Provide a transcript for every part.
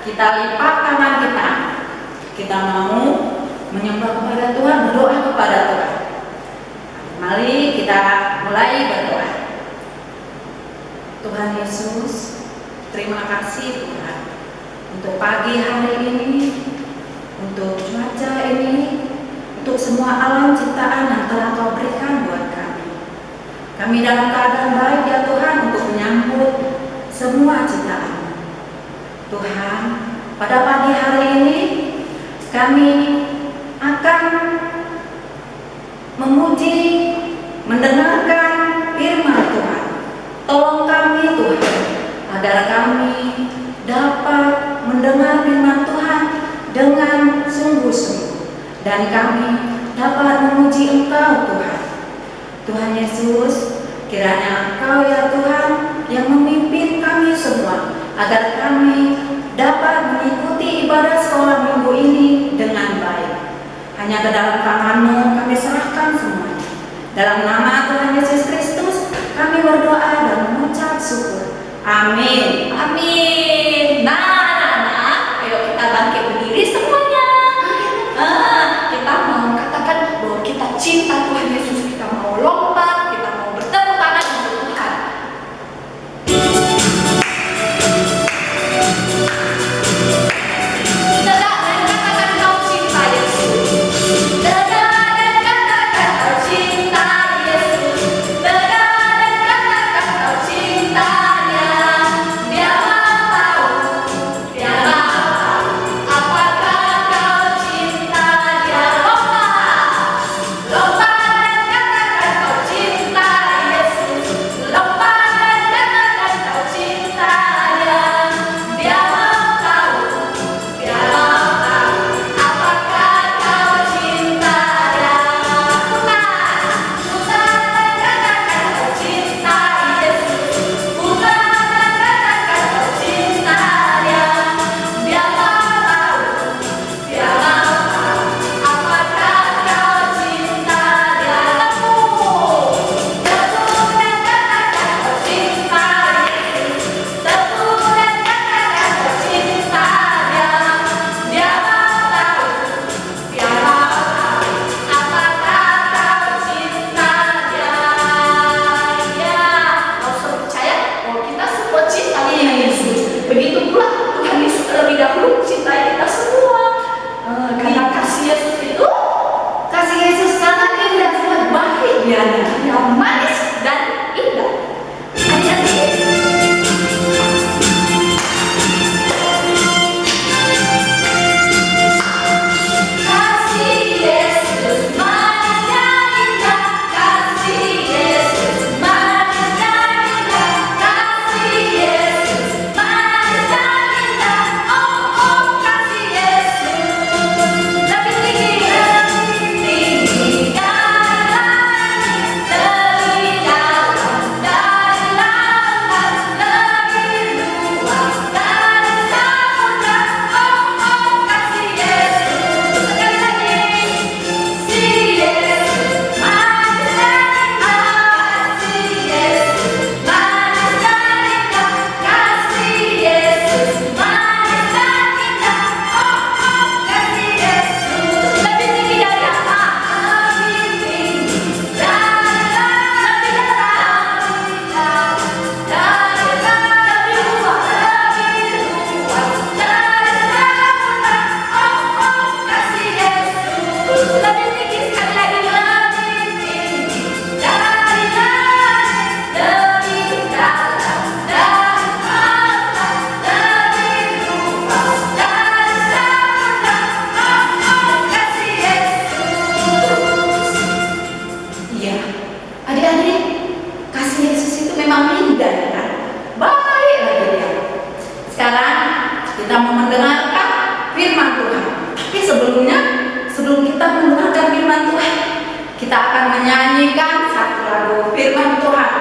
kita lipat tangan kita. Kita mau menyembah kepada Tuhan, berdoa kepada Tuhan. Mari kita mulai berdoa. Tuhan Yesus, terima kasih Tuhan untuk pagi hari ini, untuk cuaca ini, untuk semua alam ciptaan yang telah Kau berikan buat kami. Kami dalam keadaan baik ya Tuhan untuk menyambut semua ciptaan. Tuhan, pada pagi hari ini kami akan memuji, mendengarkan firman Tuhan. Tolong kami Tuhan, agar kami dapat mendengar firman Tuhan dengan sungguh-sungguh, dan kami dapat memuji Engkau Tuhan. Tuhan Yesus, kiranya Engkau ya Tuhan yang memimpin kami semua, agar kami dapat mengikuti ibadah sekolah minggu ini dengan baik. Hanya ke dalam tangan-Mu kami serahkan semuanya. Dalam nama Tuhan Yesus Kristus kami berdoa dan mengucap syukur. Amin. Amin. Nah, anak-anak, ayo kita bangkit berdiri semuanya. Kita mau katakan bahwa kita cinta Tuhan Yesus. Kita mau lompat, kita mau bertepuk tangan untuk Tuhan. Dadah dan katakan kau cinta Yesus. Dadah dan katakan kau cinta Yesus. Dadah dan katakan kau cintanya. Dia mau tahu, dia mau tahu apakah kau cinta dia. Lompat dan katakan kau cinta Yesus. Lompat dan katakan kau cinta dia. Dia mau tahu, dia mau tahu apakah kau cinta dia. Putar dan katakan kau cinta Yesus. Putar dan katakan kau cinta dia. Dia mau tahu, dia mau tahu apakah kau cinta dia. Tepuk dan katakan kau cinta Yesus. Tepuk dan katakan kau cinta dia. Dia mau tahu, dia mau tahu apakah kau cinta dia. Ya, kau sudah percaya bahwa kita semua cinta Yesus. Begitu pula Tuhan Yesus terlebih dahulu cintai kita semua. Karena kasih Yesus itu, kasih Yesus sangat indah, sangat baik dianya, yang manis dan indah. Adik-adik, kasih Yesus manis dan indah, kasih Yesus manis dan indah, kasih Yesus manis dan indah. Oh, kasih Yesus lebih tinggi dari langit, lebih dalam dari lautan, lebih luas dari samudra. Oh, kasih Yesus sekali lagi. Si Yesus manis dan indah, kasih Yesus manis dan indah, kasih Yesus manis dan indah. Oh, kasih Yesus lebih tinggi dari apa? Lebih tinggi dari langit, lebih dalam dari lautan, lebih luas dari samudra. Oh, kasih Yesus lebih tinggi sekali lagi, lebih tinggi dari langit, lebih dalam dari lautan, lebih luas dari samudra. Oh, kasih Yesus. Iya, adik-adik, kasih Yesus itu memang indah ya kan? Baik lagi dia. Sekarang kita mau mendengarkan firman Tuhan. Tapi sebelumnya, sebelum kita mendengarkan firman Tuhan, kita akan menyanyikan satu lagu firman Tuhan.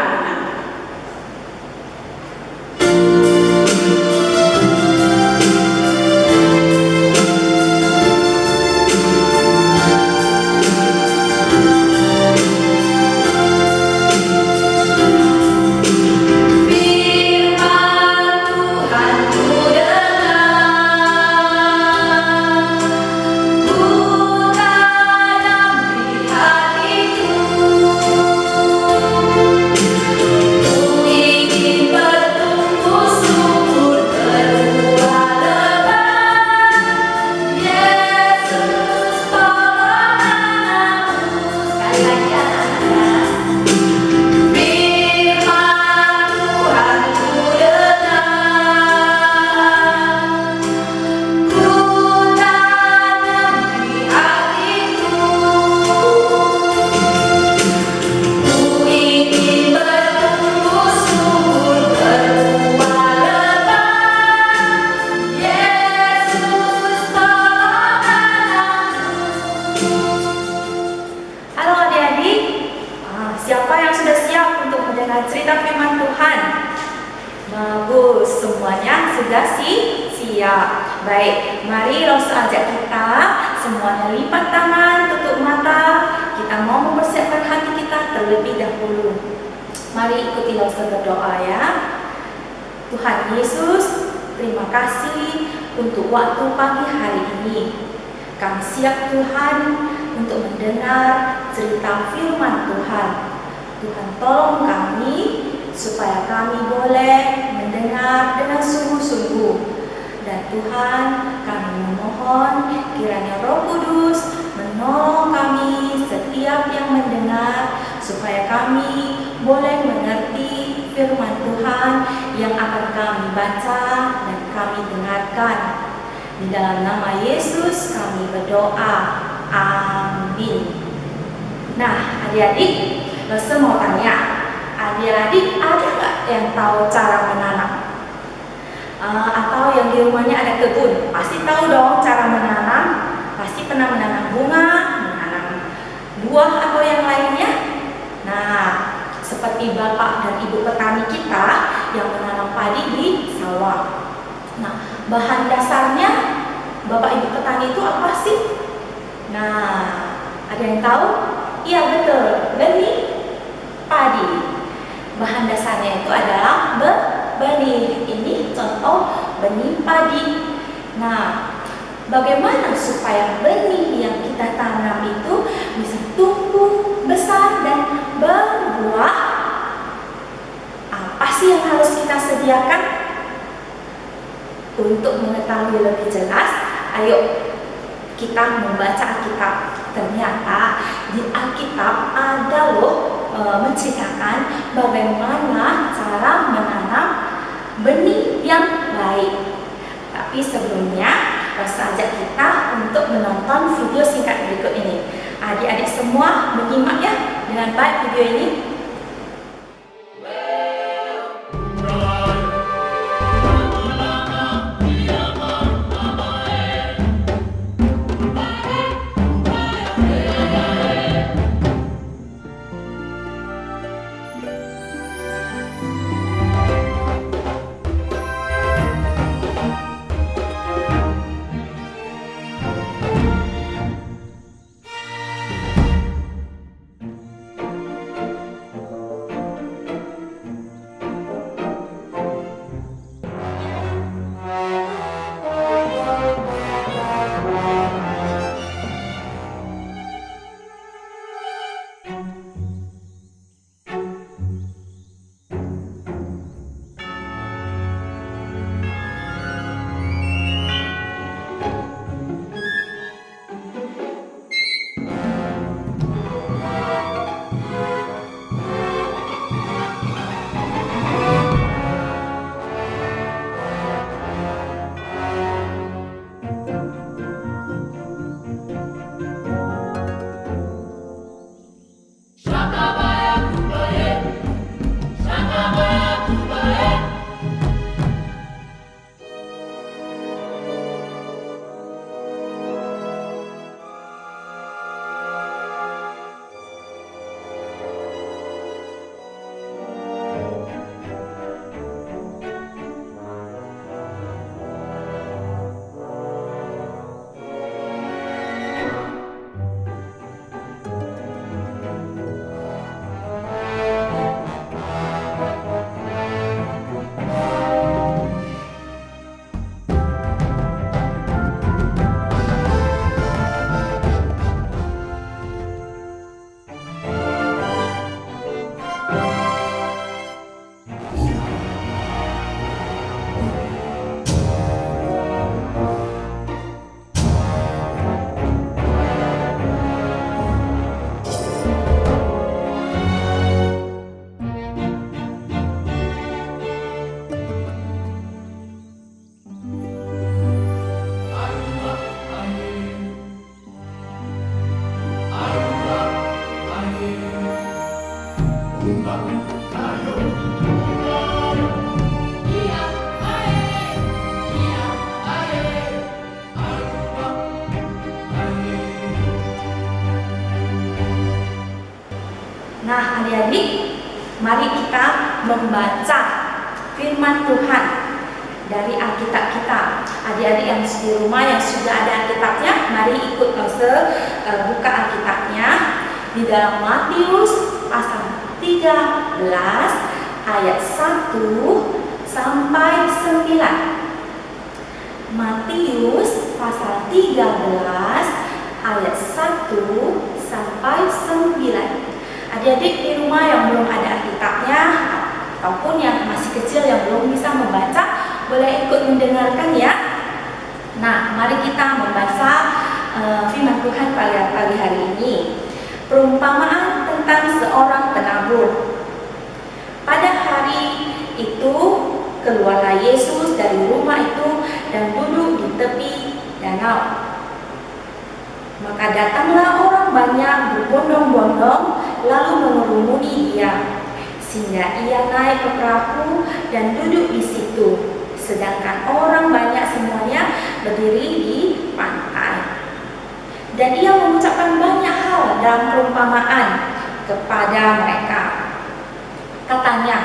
Firman Tuhan ku dengar. semuanya sudah siap. Baik, mari Rosa ajak kita semuanya lipat tangan, tutup mata. Kita mau mempersiapkan hati kita terlebih dahulu. Mari ikuti Rosa berdoa ya. Tuhan Yesus, terima kasih untuk waktu pagi hari ini. Kami siap Tuhan untuk mendengar cerita firman Tuhan. Tuhan tolong kami supaya kami boleh mendengar dengan sungguh-sungguh. Dan Tuhan, kami memohon kiranya Roh Kudus menolong kami setiap yang mendengar supaya kami boleh mengerti firman Tuhan yang akan kami baca dan kami dengarkan. Di dalam nama Yesus kami berdoa. Amin. Nah, adik-adik, Rosa mau tanya, adik-adik ada nggak yang tahu cara menanam? Atau yang di rumahnya ada kebun? Pasti tahu dong cara menanam. Pasti pernah menanam bunga, menanam buah atau yang lainnya. Nah, seperti bapak dan ibu petani kita yang menanam padi di sawah. Nah, bahan dasarnya bapak ibu petani itu apa sih? Nah, ada yang tahu? Iya betul, benih padi. Bahan dasarnya itu adalah benih. Ini contoh benih padi. Nah, bagaimana supaya benih yang kita tanam itu bisa tumbuh besar dan berbuah? Apa sih yang harus kita sediakan? Untuk mengetahui lebih jelas, ayo kita membaca Alkitab. Ternyata di Alkitab ada loh menceritakan bagaimana cara menanam benih yang baik. Tapi sebelumnya, Rosa ajak kita untuk menonton video singkat berikut ini. Adik-adik semua menyimak ya dengan baik video ini. Nah, adik-adik, mari kita membaca firman Tuhan dari Alkitab kita. Adik-adik yang di rumah yang sudah ada Alkitabnya, mari ikut buka Alkitabnya di dalam Matius pasal 13 ayat 1 sampai 9. Matius pasal 13 ayat 1 sampai 9. Adik-adik di rumah yang belum ada Alkitabnya ataupun yang masih kecil yang belum bisa membaca, boleh ikut mendengarkan ya. Nah, mari kita membaca firman Tuhan pada pagi hari ini. Perumpamaan tentang seorang penabur. Pada hari itu keluarlah Yesus dari rumah itu dan duduk di tepi danau. Maka datanglah orang banyak berbondong-bondong lalu mengerumuni dia, sehingga ia naik ke perahu dan duduk di situ, sedangkan orang banyak semuanya berdiri di pantai. Dan ia mengucapkan banyak hal dalam perumpamaan kepada mereka. Katanya,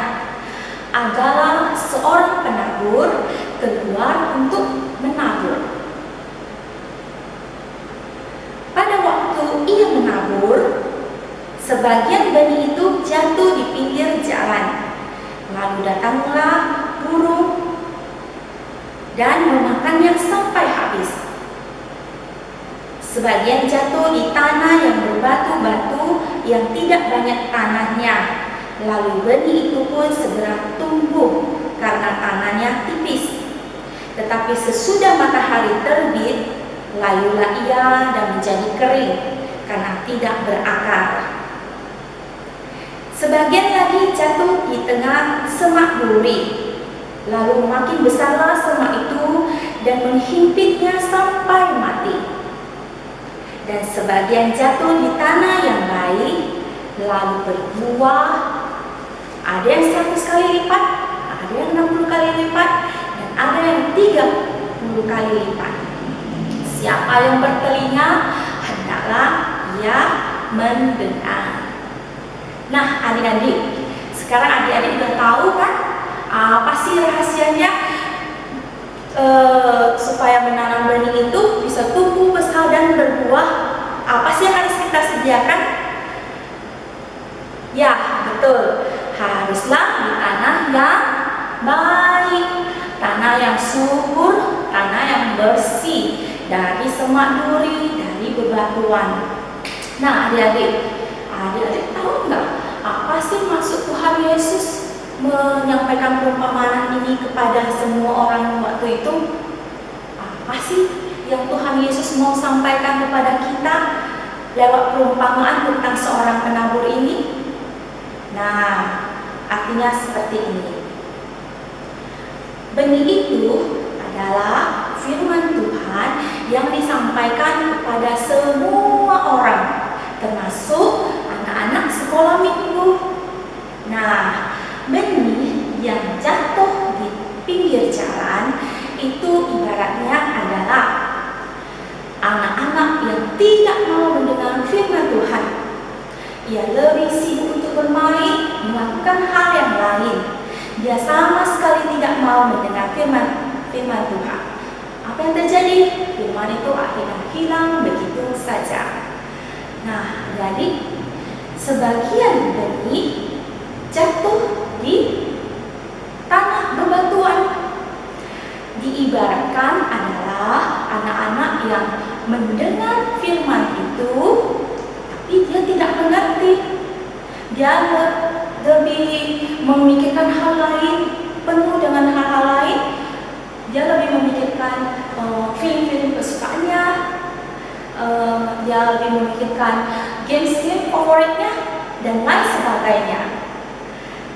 adalah seorang penabur keluar untuk menabur. Pada waktu ia menabur, sebagian benih itu jatuh di pinggir jalan. Lalu datanglah burung dan memakannya sampai habis. Sebagian jatuh di tanah yang berbatu-batu yang tidak banyak tanahnya. Lalu benih itu pun segera tumbuh karena tanahnya tipis. Tetapi sesudah matahari terbit, layulah ia dan menjadi kering karena tidak berakar. Sebagian lagi jatuh di tengah semak duri. Lalu makin besarlah semak itu dan menghimpitnya sampai mati. Dan sebagian jatuh di tanah yang baik, lalu berbuah. Ada yang 100 kali lipat, ada yang 60 kali lipat, dan ada yang 30 kali lipat. Siapa yang bertelinga, hendaklah ia mendengar. Nah, adik-adik, sekarang adik-adik udah tahu kan apa sih rahasianya supaya menanam benih itu bisa tumbuh besar dan berbuah? Apa sih yang harus kita sediakan? Ya, betul. Haruslah di tanah yang baik, tanah yang subur, tanah yang bersih, dari semak duri, dari bebatuan. Nah, adik-adik tahu nggak apa sih maksud Tuhan Yesus menyampaikan perumpamaan ini kepada semua orang waktu itu? Apa sih yang Tuhan Yesus mau sampaikan kepada kita lewat perumpamaan tentang seorang penabur ini? Nah, artinya seperti ini. Benih itu adalah firman Tuhan yang disampaikan kepada semua orang, termasuk anak-anak sekolah minggu. Nah, benih yang jatuh di pinggir jalan itu ibaratnya adalah anak-anak yang tidak mau mendengar firman Tuhan. Ia lebih sibuk untuk bermain, melakukan hal yang lain. Dia sama sekali tidak mau mendengar firman Tuhan. Apa yang terjadi? Firman itu akhirnya hilang begitu saja. Nah, jadi sebagian benih jatuh di tanah bebatuan. Diibaratkan adalah anak-anak yang mendengar firman itu, tapi dia tidak mengerti. Dia lebih memikirkan hal lain, penuh dengan hal-hal lain. Dia lebih memikirkan film-film kesukaannya. Dia lebih memikirkan game favoritnya dan lain sebagainya.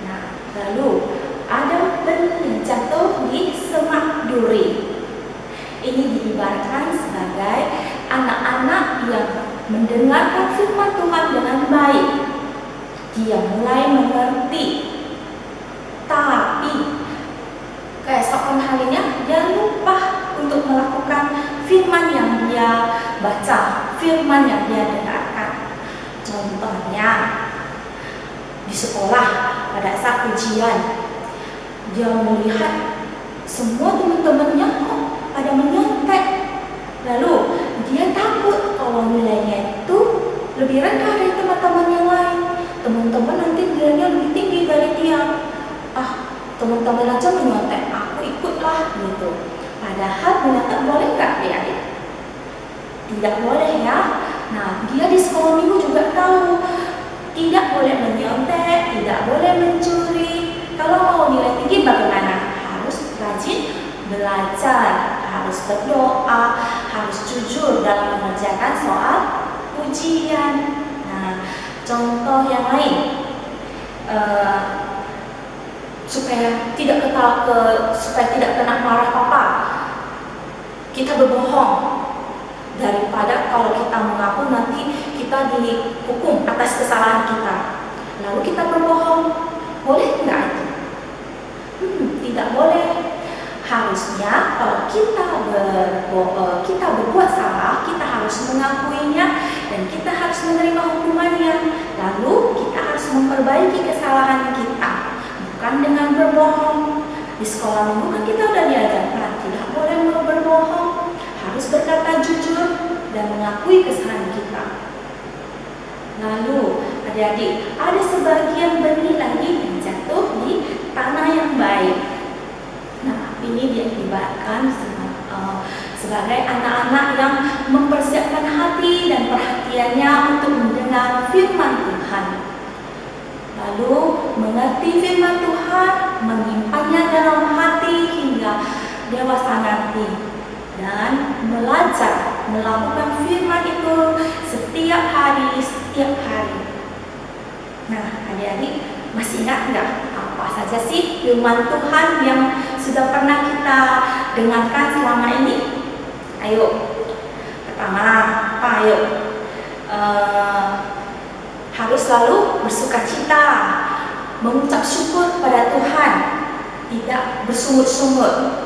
Nah, lalu ada benih yang jatuh di semak duri. Ini diibaratkan sebagai anak-anak yang mendengarkan firman Tuhan dengan baik. Dia mulai mengerti, tapi keesokan harinya dia lupa untuk melakukan firman yang dia baca, firman yang dia dengarkan. Contohnya di sekolah pada saat ujian, dia melihat semua teman-temannya kok pada menyontek. Lalu dia takut kalau nilainya itu lebih rendah dari teman-teman yang lain. Teman-teman nanti nilainya lebih tinggi dari dia. Teman-teman aja menyontek, aku ikutlah gitu. Padahal menyontek boleh nggak adik-adik? Tidak boleh ya. Nah, dia di sekolah minggu juga tahu tidak boleh menyontek, tidak boleh mencuri. Kalau mau nilai tinggi bagaimana? Harus rajin belajar, harus berdoa, harus jujur dalam mengerjakan soal ujian. Nah, contoh yang lain, supaya tidak kena marah papa, kita berbohong. Daripada kalau kita mengaku nanti kita dihukum atas kesalahan kita. Lalu kita berbohong, boleh nggak itu? Tidak boleh. Harusnya kalau kita berbuat salah, kita harus mengakuinya dan kita harus menerima hukumannya. Lalu kita harus memperbaiki kesalahan kita, bukan dengan berbohong. Di sekolah minggu kan kita udah diajarkan tidak boleh berbohong, harus berkata jujur dan mengakui kesalahan kita. Lalu adik-adik, ada sebagian benih lagi yang jatuh di tanah yang baik. Nah, ini diibaratkan sebagai anak-anak yang mempersiapkan hati dan perhatiannya untuk mendengar firman Tuhan. Lalu mengerti firman Tuhan, menyimpannya dalam hati hingga dewasa nanti, dan belajar melakukan firman itu setiap hari. Nah, adik-adik masih ingat nggak apa saja sih firman Tuhan yang sudah pernah kita dengarkan selama ini? Ayo, pertama apa? Ayo, harus selalu bersukacita, mengucap syukur pada Tuhan, tidak bersungut-sungut.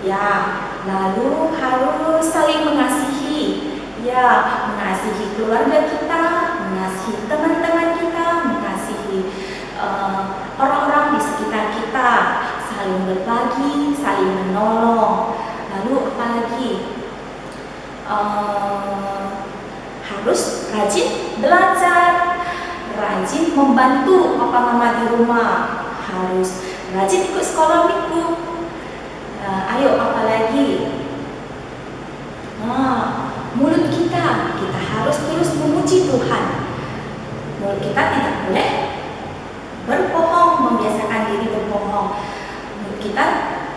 Ya, lalu harus saling mengasihi. Ya, mengasihi keluarga kita, mengasihi teman-teman kita, mengasihi orang-orang di sekitar kita, saling berbagi, saling menolong. Lalu apalagi? Harus rajin belajar, rajin membantu papa mama di rumah, harus rajin ikut sekolah minggu. Ayo, apalagi? Mulut kita harus terus memuji Tuhan. Mulut kita tidak boleh berbohong, membiasakan diri berbohong. Mulut kita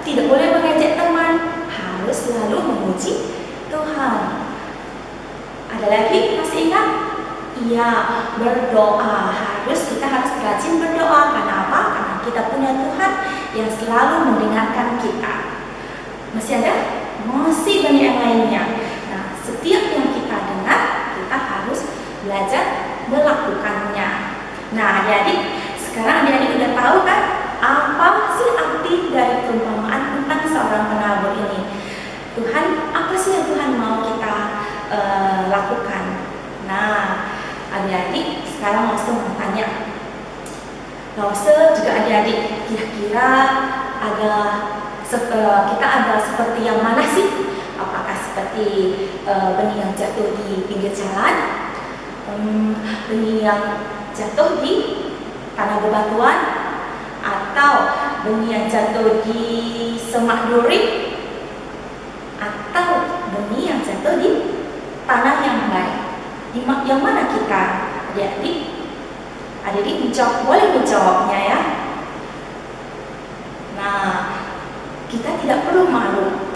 tidak boleh mengejek teman, harus selalu memuji Tuhan. Ada lagi, masih ingat? Iya, berdoa. Kita harus rajin berdoa. Karena apa? Karena kita punya Tuhan yang selalu mendengarkan kita. Masih ada? Masih banyak yang lainnya. Nah, setiap yang kita dengar, kita harus belajar melakukannya. Nah, adik-adik, sekarang adik-adik udah tahu kan apa sih arti dari perumpamaan tentang seorang penabur ini? Tuhan, apa sih yang Tuhan mau kita lakukan? Nah, adik-adik sekarang langsung bertanya. Langsung juga adik-adik, kira-kira kita ada seperti yang mana sih? Apakah seperti benih yang jatuh di pinggir jalan, benih yang jatuh di tanah bebatuan, atau benih yang jatuh di semak duri, atau benih yang jatuh di tanah yang baik? Yang mana kita, adik-adik? Adik-adik boleh menjawabnya ya. Nah, kita tidak perlu malu.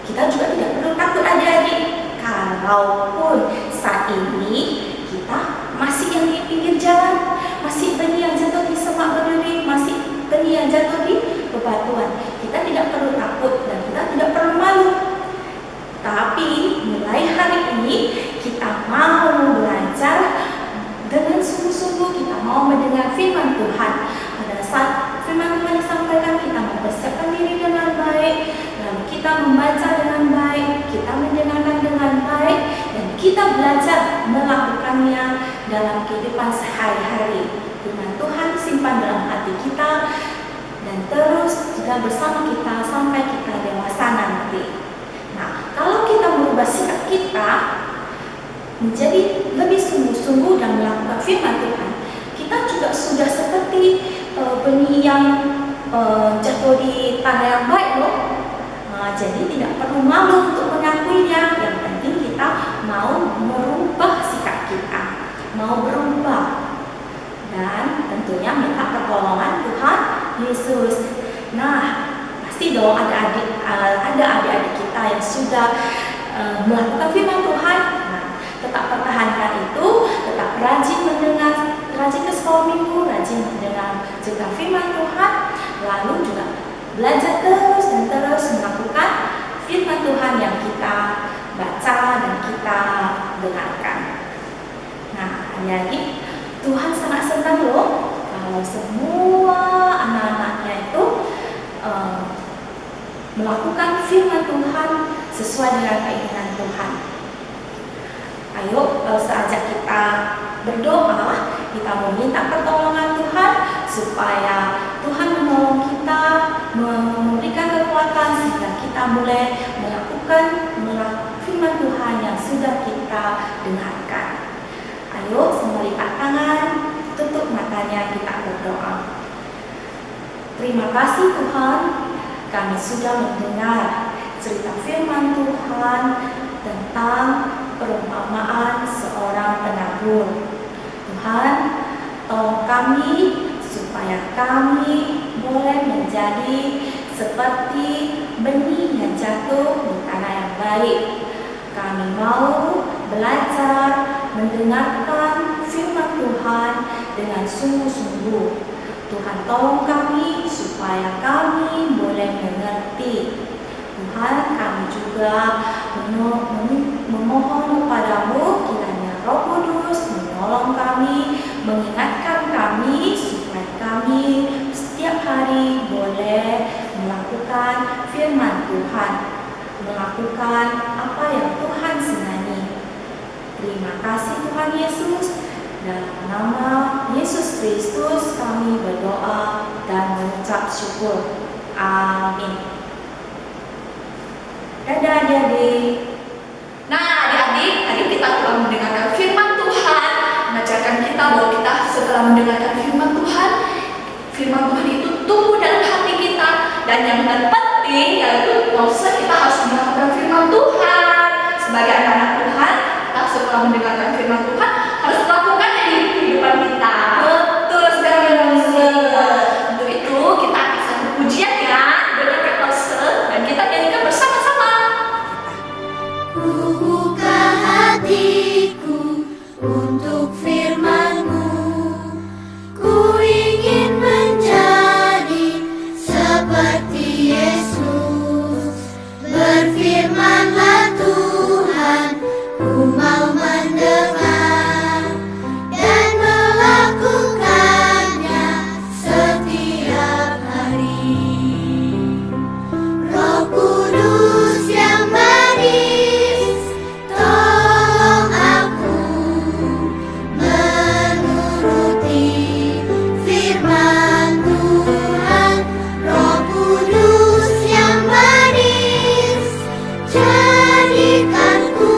Kita juga tidak perlu takut adik-adik. Kalaupun saat ini kita masih yang di pinggir jalan, masih benih yang jatuh di semak berduri, masih benih yang jatuh di bebatuan, kita tidak perlu takut dan kita tidak perlu malu. Tapi mulai hari ini kita mau belajar dengan sungguh-sungguh, kita mau mendengar firman Tuhan. Pada saat firman Tuhan disampaikan, kita mempersiapkan diri dengan baik, lalu kita membaca dengan baik, kita mendengarkan dengan baik, dan kita belajar melakukannya dalam kehidupan sehari-hari. Firman Tuhan simpan dalam hati kita, dan terus juga bersama kita sampai kita dewasa nanti. Nah, kalau kita merubah sikap kita menjadi lebih sungguh-sungguh dan melakukan firman Tuhan, kita juga sudah seperti benih yang jatuh di tanah yang baik loh. Jadi tidak perlu malu untuk mengakuinya. Yang penting kita mau merubah sikap kita, mau berubah, dan tentunya minta pertolongan Tuhan Yesus. Nah, pasti dong ada adik-adik kita yang sudah melakukan firman Tuhan. Nah, tetap pertahankan itu, tetap rajin mendengar, rajin ke sekolah minggu, rajin mendengar juga firman Tuhan, lalu juga belajar terus dan terus melakukan firman Tuhan yang kita baca dan kita dengarkan. Nah, lagi Tuhan sangat senang loh kalau semua anak-anaknya itu melakukan firman Tuhan sesuai dengan keinginan Tuhan. Ayo, seajak kita berdoa, kita meminta pertolongan Tuhan supaya Tuhan menolong kita, memberikan kekuatan sehingga kita mulai melakukan firman Tuhan yang sudah kita dengarkan. Ayo, semua lipat tangan, tutup matanya, kita berdoa. Terima kasih Tuhan, kami sudah mendengar cerita firman Tuhan tentang perumpamaan seorang penabur. Tuhan, tolong kami supaya kami boleh menjadi seperti benih yang jatuh di tanah yang baik. Kami mau belajar mendengarkan firman Tuhan dengan sungguh-sungguh. Tuhan, tolong kami supaya kami boleh mengerti. Tuhan, kami juga memohon kepadamu kiranya Roh Kudus menolong kami, mengingatkan kami supaya kami setiap hari boleh melakukan firman Tuhan, melakukan apa yang Tuhan senangi. Terima kasih Tuhan Yesus. Dalam nama Yesus Kristus kami berdoa dan mengucap syukur. Amin. Dadah adik-adik. Nah, adik-adik, tadi kita telah mendengarkan firman Tuhan, mengajarkan kita bahwa kita setelah mendengarkan firman Tuhan itu tumbuh dalam hati kita, dan yang terpenting yaitu bahwa kita harus melakukan firman Tuhan. Sebagai anak-anak Tuhan, kita setelah mendengarkan firman Tuhan harus melakukannya di kehidupan kita. Betul sekali Rasul. Untuk itu kita akan satu pujian ya dengan Kak Rasul, dan kita nyanyikan bersama-sama. Ku buka hatiku untuk firman-Mu, ku ingin menjadi seperti Yesus. Berfirmanlah Tuhan, ku mau mendengar dan melakukannya setiap hari. Roh Kudus yang manis, tolong aku menuruti firman Tuhan. Roh Kudus yang manis, jadikanku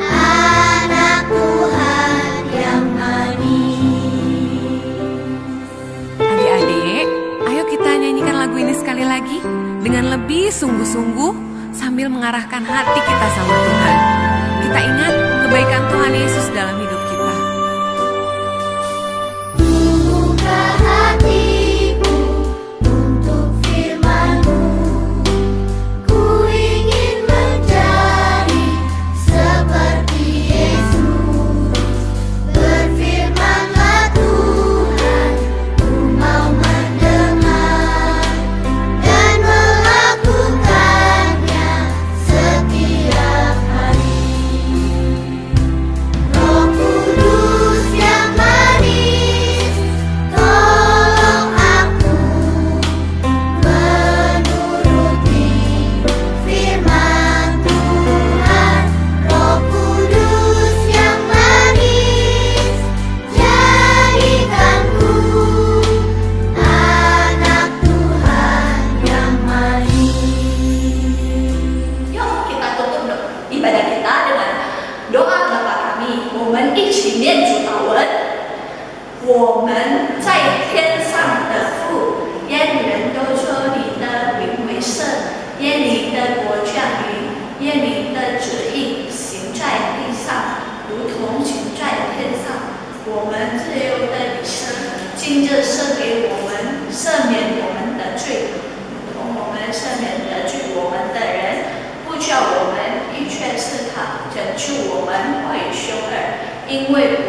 anak Tuhan yang manis. Adik-adik, ayo kita nyanyikan lagu ini sekali lagi dengan lebih sungguh-sungguh sambil mengarahkan hati kita sama Tuhan. Kita ingat kebaikan Tuhan Yesus dalam hidup kita. Buka hatiku untuk firman-Mu, ku ingin menjadi seperti Yesus. Berfirmanlah Tuhan, ku mau mendengar dan melakukannya setiap hari. Roh King Wave